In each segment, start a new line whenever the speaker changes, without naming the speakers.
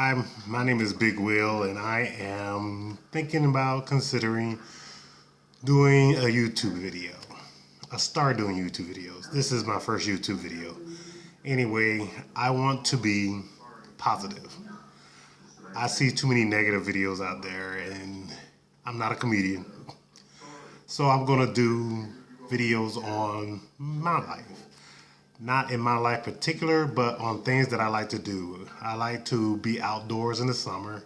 Hi, my name is Big Will, and I am thinking about considering doing a YouTube video. I started doing YouTube videos. This is my first YouTube video. Anyway, I want to be positive. I see too many negative videos out there, and I'm not a comedian. So I'm gonna do videos on my life. Not in my life particular, but on things that I like to do. I like to be outdoors in the summer.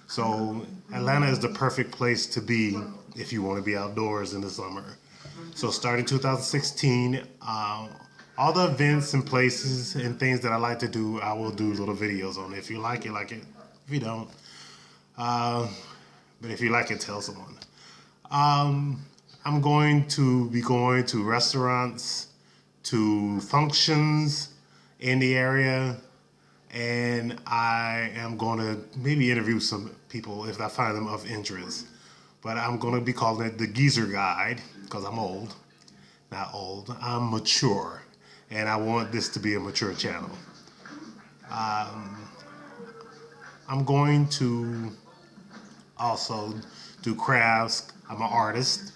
So Atlanta is the perfect place to be if you want to be outdoors in the summer. So starting 2016, all the events and places and things that I like to do, I will do little videos on. If you like it, like it. If you don't, but if you like it, tell someone. I'm going to be going to restaurants, to functions in the area, and I am going to maybe interview some people if I find them of interest. But I'm going to be calling it the Geezer Guide because I'm old. Not old, I'm mature, and I want this to be a mature channel. I'm going to also do crafts. I'm an artist.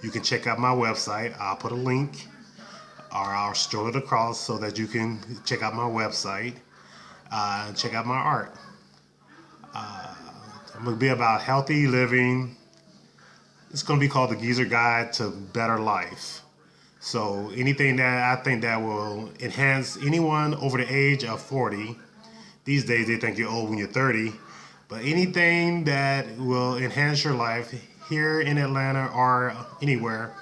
You can check out my website. I'll put a link, or I'll stroll it across so that you can check out my website and check out my art. I'm going to be about healthy living. It's going to be called the Geezer Guide to Better Life. So anything that I think that will enhance anyone over the age of 40. These days they think you're old when you're 30. But anything that will enhance your life here in Atlanta or anywhere,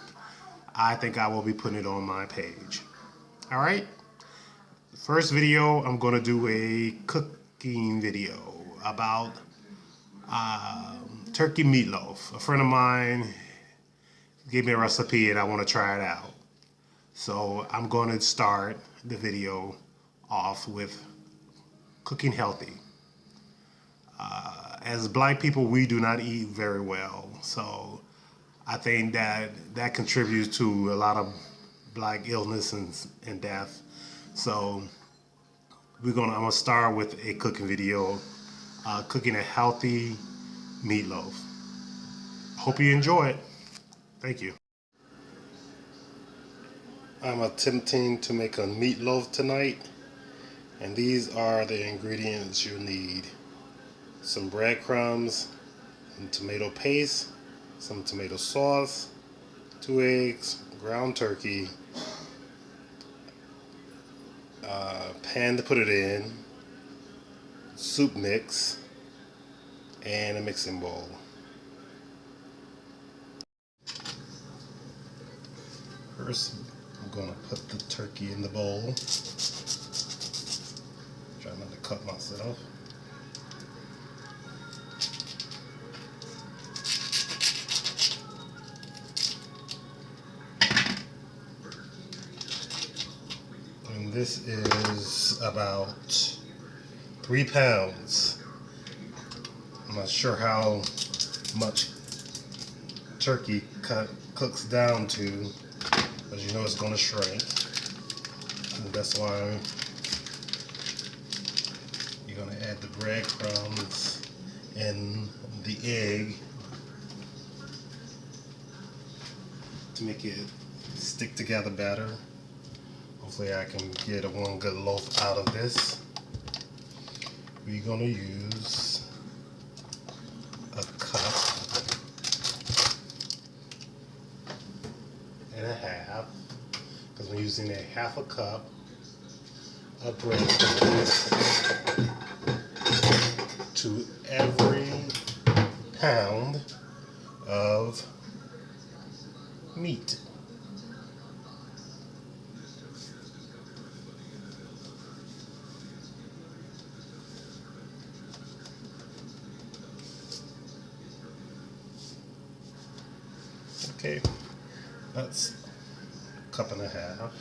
I think I will be putting it on my page. All right. First video, I'm going to do a cooking video about turkey meatloaf. A friend of mine gave me a recipe and I want to try it out. So I'm going to start the video off with cooking healthy. As black people, we do not eat very well. So I think that contributes to a lot of black illness and death. So I'm gonna start with a cooking video, cooking a healthy meatloaf. Hope you enjoy it. Thank you. I'm attempting to make a meatloaf tonight, and these are the ingredients you need: some breadcrumbs, some tomato paste, some tomato sauce, 2 eggs, ground turkey, pan to put it in, soup mix, and a mixing bowl. First, I'm going to put the turkey in the bowl. Try not to cut myself. And this is about 3 pounds. I'm not sure how much turkey cooks down to, but you know it's going to shrink. And that's why you're going to add the breadcrumbs and the egg to make it stick together better. Hopefully I can get one good loaf out of this. We're going to use a cup and a half, because we're using a half a cup of breadcrumbs to every pound of meat. Okay, that's a cup and a half.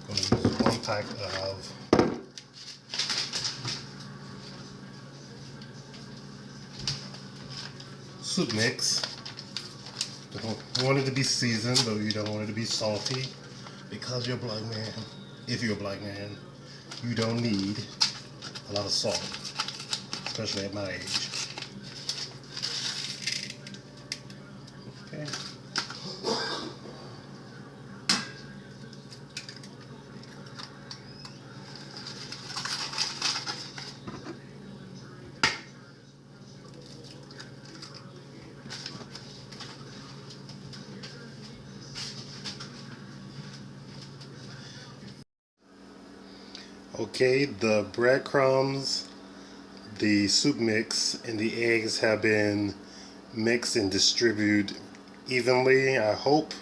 I'm going to use 1 pack of soup mix. You don't want it to be seasoned, but you don't want it to be salty because you're a black man. if you're a black man, you don't need a lot of salt, especially at my age. Okay. Okay, the breadcrumbs, the soup mix, and the eggs have been mixed and distributed evenly, I hope.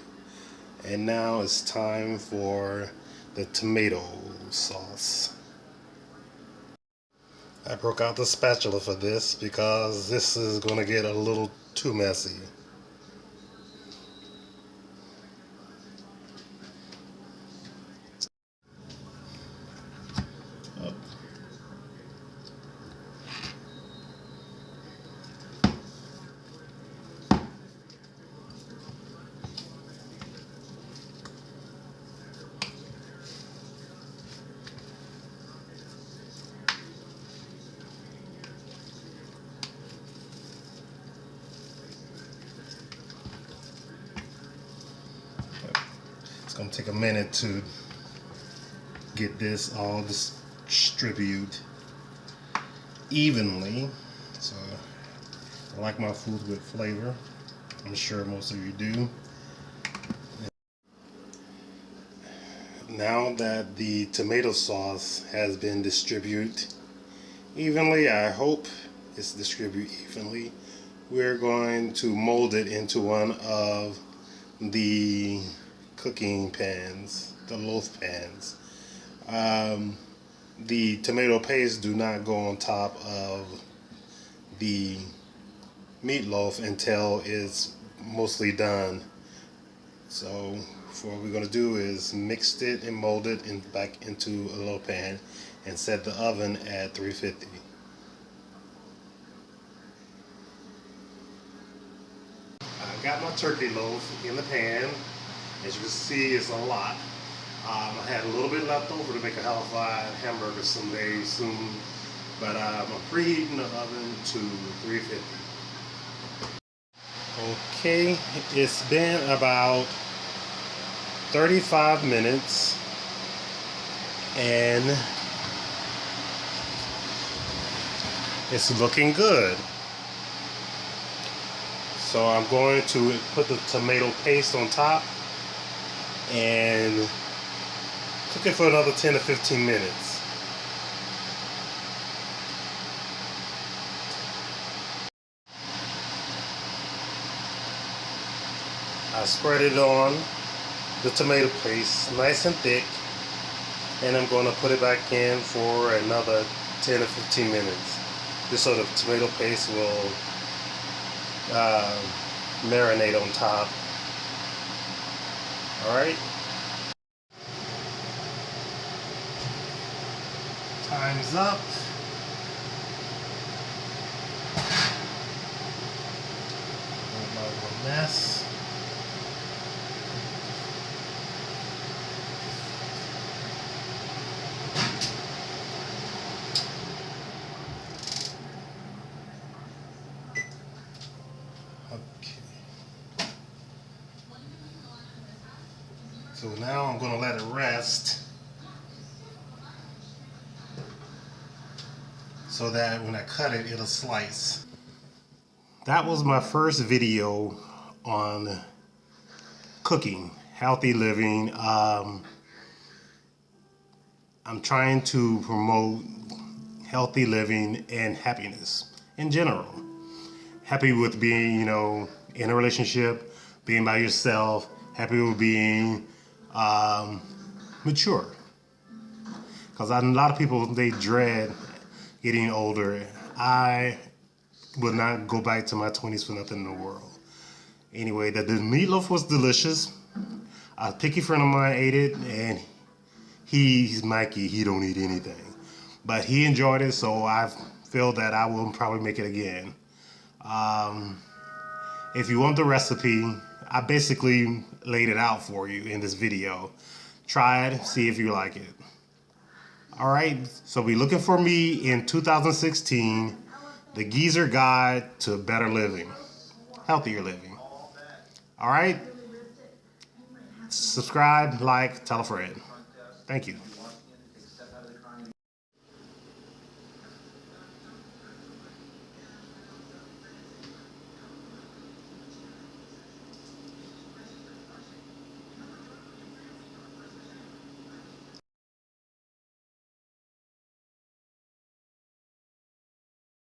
And now it's time for the tomato sauce. I broke out the spatula for this because this is going to get a little too messy. It's going to take a minute to get this all distributed evenly. So I like my food with flavor. I'm sure most of you do. Now that the tomato sauce has been distributed evenly, I hope it's distributed evenly, we're going to mold it into one of the cooking pans, the loaf pans. The tomato paste do not go on top of the meatloaf until it's mostly done. So what we're going to do is mix it and mold it back into a little pan and set the oven at 350. I got my turkey loaf in the pan. As you can see, it's a lot. I had a little bit left over to make a halal hamburger someday soon, but I'm preheating the oven to 350. Okay, it's been about 35 minutes and it's looking good. So I'm going to put the tomato paste on top and cook it for another 10 to 15 minutes. I spread it on the tomato paste nice and thick, and I'm going to put it back in for another 10 to 15 minutes just so the tomato paste will marinate on top. Alright, time's up. My little mess. So now I'm going to let it rest so that when I cut it, it'll slice. That was my first video on cooking, healthy living. I'm trying to promote healthy living and happiness in general. Happy with being, in a relationship, being by yourself, happy with being mature. Because a lot of people, they dread getting older. I would not go back to my 20s for nothing in the world. Anyway, the meatloaf was delicious. A picky friend of mine ate it, and he's Mikey, he don't eat anything. But he enjoyed it, so I feel that I will probably make it again. If you want the recipe, I basically laid it out for you in this video. Try it, see if you like it. All right, so be looking for me in 2016, The Geezer Guide to Better Living, Healthier Living. All right, subscribe, like, tell a friend. Thank you.